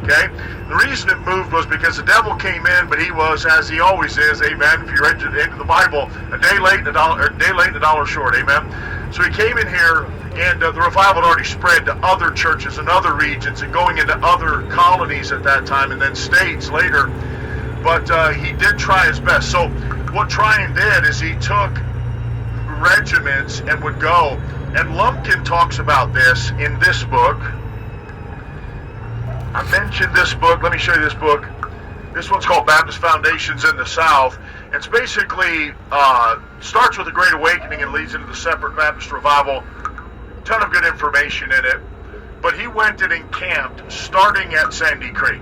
okay? The reason it moved was because the devil came in, but he was, as he always is, amen, if you read into the Bible, a day late and a dollar short, amen? So he came in here, and the revival had already spread to other churches and other regions and going into other colonies at that time and then states later. But he did try his best. So what Tryon did is he took regiments and would go. And Lumpkin talks about this in this book. I mentioned this book. Let me show you this book. This one's called Baptist Foundations in the South. It's basically starts with the Great Awakening and leads into the Separate Baptist Revival. Ton of good information in it. But he went and encamped starting at Sandy Creek.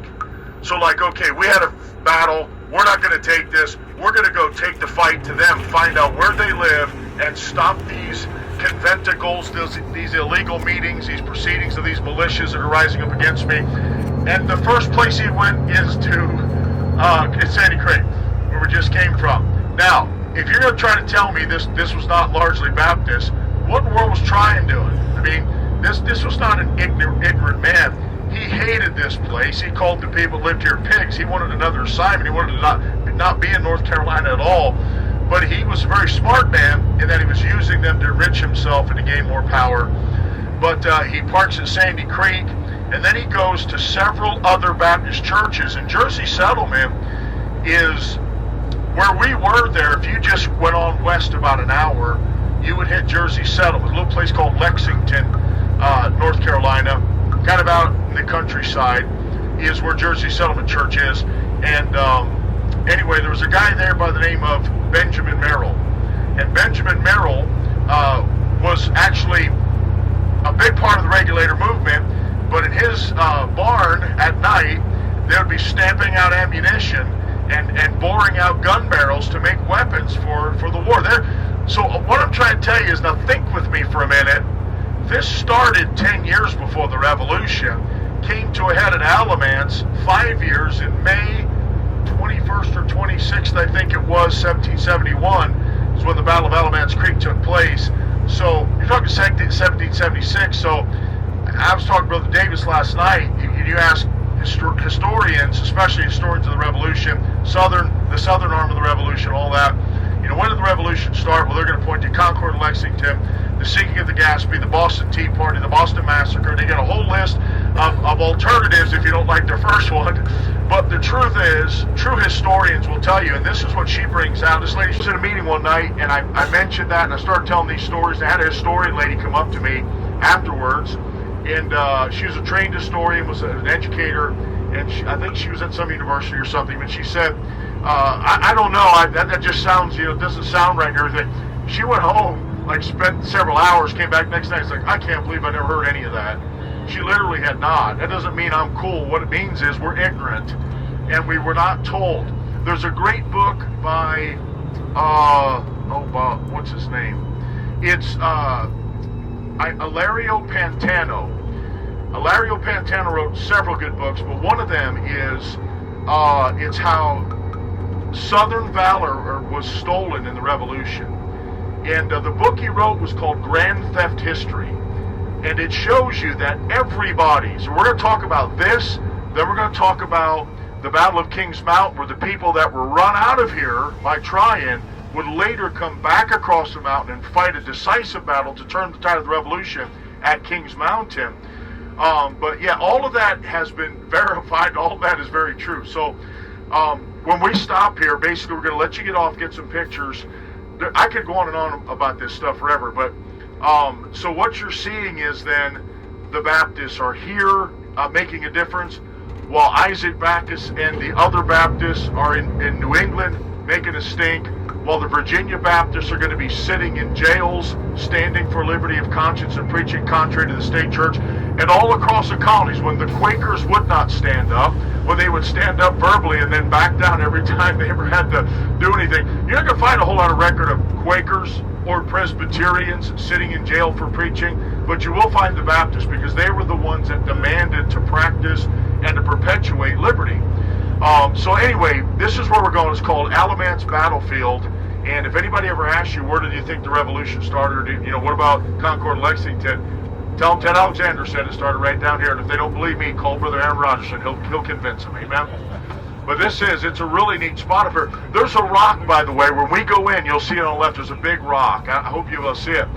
So like, okay, we had a battle. We're not going to take this. We're going to go take the fight to them, find out where they live, and stop these conventicles, these illegal meetings, these proceedings of these militias that are rising up against me. And the first place he went is to Sandy Creek, where we just came from. Now, if you're going to try to tell me this was not largely Baptist, what in the world was Tryon doing? I mean, this was not an ignorant man. He hated this place. He called the people that lived here pigs. He wanted another assignment. He wanted to not be in North Carolina at all. But he was a very smart man in that he was using them to enrich himself and to gain more power. But he parks at Sandy Creek, and then he goes to several other Baptist churches. And Jersey Settlement is where we were there. If you just went on west about an hour, you would hit Jersey Settlement, a little place called Lexington, North Carolina, kind of out in the countryside, is where Jersey Settlement Church is. And anyway, there was a guy there by the name of Benjamin Merrill. And Benjamin Merrill was actually a big part of the Regulator movement, but in his barn at night, they would be stamping out ammunition and boring out gun barrels to make weapons for the war. So what I'm trying to tell you is, now think with me for a minute. This started 10 years before the Revolution, came to a head at Alamance 5 years in May 21st or 26th, I think it was, 1771, is when the Battle of Alamance Creek took place. So you're talking 1776. So I was talking to Brother Davis last night. You ask historians, especially historians of the Revolution, the Southern arm of the Revolution, all that. You know, when did the Revolution start? Well, they're going to point to Concord and Lexington, the sinking of the Gaspee, the Boston Tea Party, the Boston Massacre. They get a whole list of alternatives if you don't like their first one. But the truth is, true historians will tell you, and this is what she brings out. This lady was in a meeting one night, and I mentioned that, and I started telling these stories. I had a historian lady come up to me afterwards, and she was a trained historian, was an educator, and I think she was at some university or something, but she said, I don't know, that just sounds, doesn't sound right and everything. She went home, like spent several hours, came back next night, it's like, I can't believe I never heard any of that. She literally had not. That doesn't mean I'm cool. What it means is we're ignorant, and we were not told. There's a great book by, what's his name? It's Ilario Pantano. Ilario Pantano wrote several good books, but one of them is it's how Southern valor was stolen in the Revolution. And the book he wrote was called Grand Theft History. And it shows you that everybody, so we're going to talk about this, then we're going to talk about the Battle of Kings Mountain, where the people that were run out of here by Tryon would later come back across the mountain and fight a decisive battle to turn the tide of the Revolution at Kings Mountain. But yeah, all of that has been verified. All of that is very true. So when we stop here, basically we're going to let you get off, get some pictures. I could go on and on about this stuff forever, but so what you're seeing is then the Baptists are here making a difference, while Isaac Backus and the other Baptists are in New England making a stink, while the Virginia Baptists are going to be sitting in jails, standing for liberty of conscience and preaching contrary to the state church. And all across the colonies, when the Quakers would not stand up, when they would stand up verbally and then back down every time they ever had to do anything, you're not going to find a whole lot of record of Quakers or Presbyterians sitting in jail for preaching, but you will find the Baptists, because they were the ones that demanded to practice and to perpetuate liberty. So anyway, this is where we're going. It's called Alamance Battlefield. And if anybody ever asks you, where did you think the revolution started? What about Concord, Lexington? Tell them Ted Alexander said it started right down here. And if they don't believe me, call Brother Aaron Rogerson. He'll convince them. Amen. But it's a really neat spot up here. There's a rock, by the way. When we go in, you'll see it on the left. There's a big rock. I hope you will see it.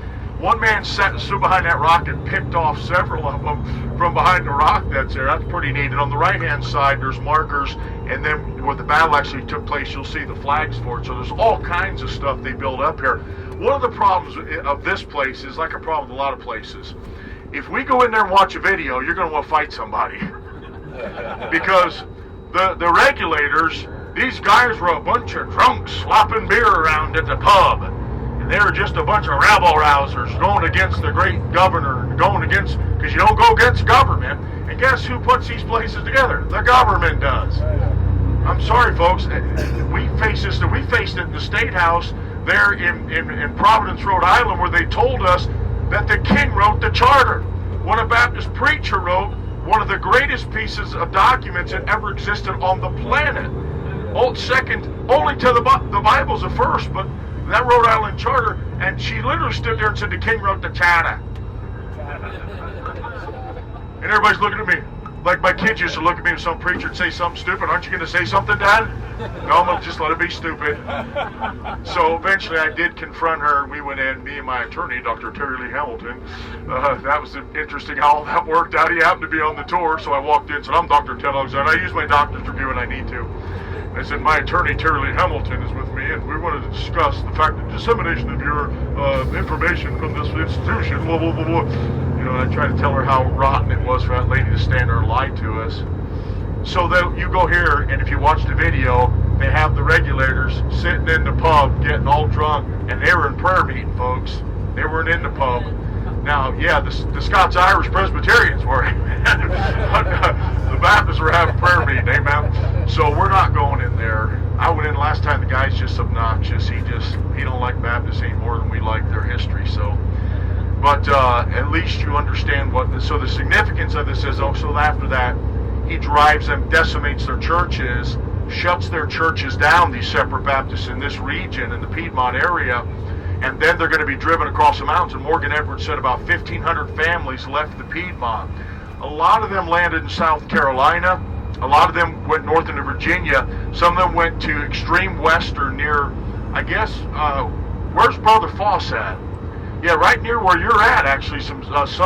One man stood behind that rock and picked off several of them from behind the rock that's there. That's pretty neat. And on the right-hand side, there's markers. And then where the battle actually took place, you'll see the flags for it. So there's all kinds of stuff they build up here. One of the problems of this place is like a problem with a lot of places. If we go in there and watch a video, you're going to want to fight somebody. Because the regulators, these guys were a bunch of drunks slopping beer around at the pub. And they were just a bunch of rabble-rousers going against the great governor, because you don't go against government. And guess who puts these places together? The government does. I'm sorry, folks. We faced it in the State House there in Providence, Rhode Island, where they told us that the king wrote the charter. When a Baptist preacher wrote one of the greatest pieces of documents that ever existed on the planet. Second only to the Bible's the first, but that Rhode Island charter, and she literally stood there and said the king wrote the charter. And everybody's looking at me. Like my kids used to look at me and some preacher and say something stupid. Aren't you going to say something, Dad? No, I'm going to just let it be stupid. So eventually I did confront her. We went in, me and my attorney, Dr. Terry Lee Hamilton. That was interesting how that worked out. He happened to be on the tour, so I walked in and said, I'm Dr. Ted Alexander. I use my doctor's degree when I need to. I said, my attorney, Terry Lee Hamilton, is with me, and we wanted to discuss the fact that dissemination of your information from this institution, blah, blah, blah, blah. You know, and I tried to tell her how rotten it was for that lady to stand there and lie to us. So that you go here, and if you watch the video, they have the regulators sitting in the pub getting all drunk, and they were in prayer meeting, folks. They weren't in the pub. Now, yeah, the Scots-Irish Presbyterians were, but the Baptists were having prayer meeting, amen? So we're not going in there. I went in last time, the guy's just obnoxious. He don't like Baptists any more than we like their history, so. But at least you understand so the significance of this is also after that, he drives them, decimates their churches, shuts their churches down, these separate Baptists in this region, in the Piedmont area, and then they're going to be driven across the mountains. And Morgan Edwards said about 1,500 families left the Piedmont. A lot of them landed in South Carolina. A lot of them went north into Virginia. Some of them went to extreme western near, I guess, where's Brother Foss at? Yeah, right near where you're at, actually. Some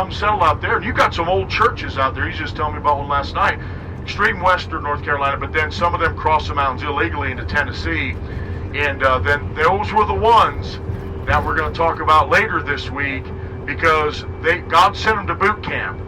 settled out there. And you got some old churches out there. He's just telling me about one last night. Extreme western North Carolina, but then some of them crossed the mountains illegally into Tennessee. And then those were the ones that we're going to talk about later this week, because God sent them to boot camp.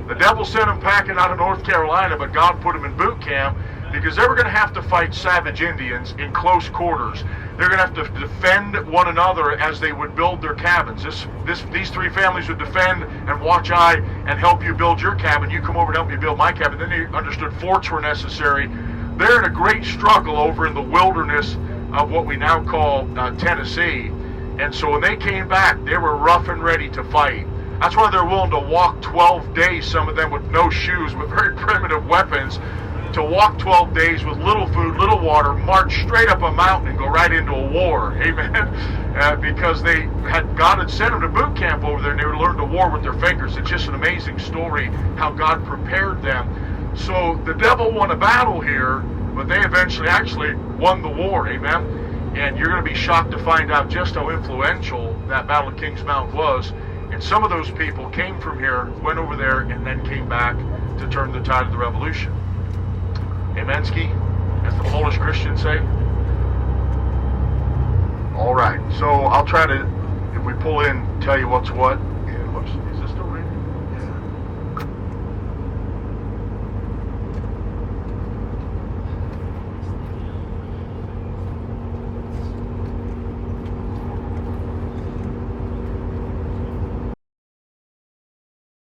The devil sent them packing out of North Carolina, but God put them in boot camp because they were going to have to fight savage Indians in close quarters. They're going to have to defend one another as they would build their cabins. These three families would defend and watch I and help you build your cabin. You come over and help me build my cabin. Then they understood forts were necessary. They're in a great struggle over in the wilderness of what we now call Tennessee. And so when they came back, they were rough and ready to fight. That's why they're willing to walk 12 days, some of them with no shoes, with very primitive weapons, to walk 12 days with little food, little water, march straight up a mountain and go right into a war. Amen. Because God had sent them to boot camp over there, and they would learn to war with their fingers. It's just an amazing story how God prepared them. So the devil won a battle here, but they eventually actually won the war. Amen. And you're going to be shocked to find out just how influential that Battle of Kings Mountain was. And some of those people came from here, went over there, and then came back to turn the tide of the revolution. Amenski, as the Polish Christians say. All right, so I'll try to, if we pull in, tell you what's what. And whoops.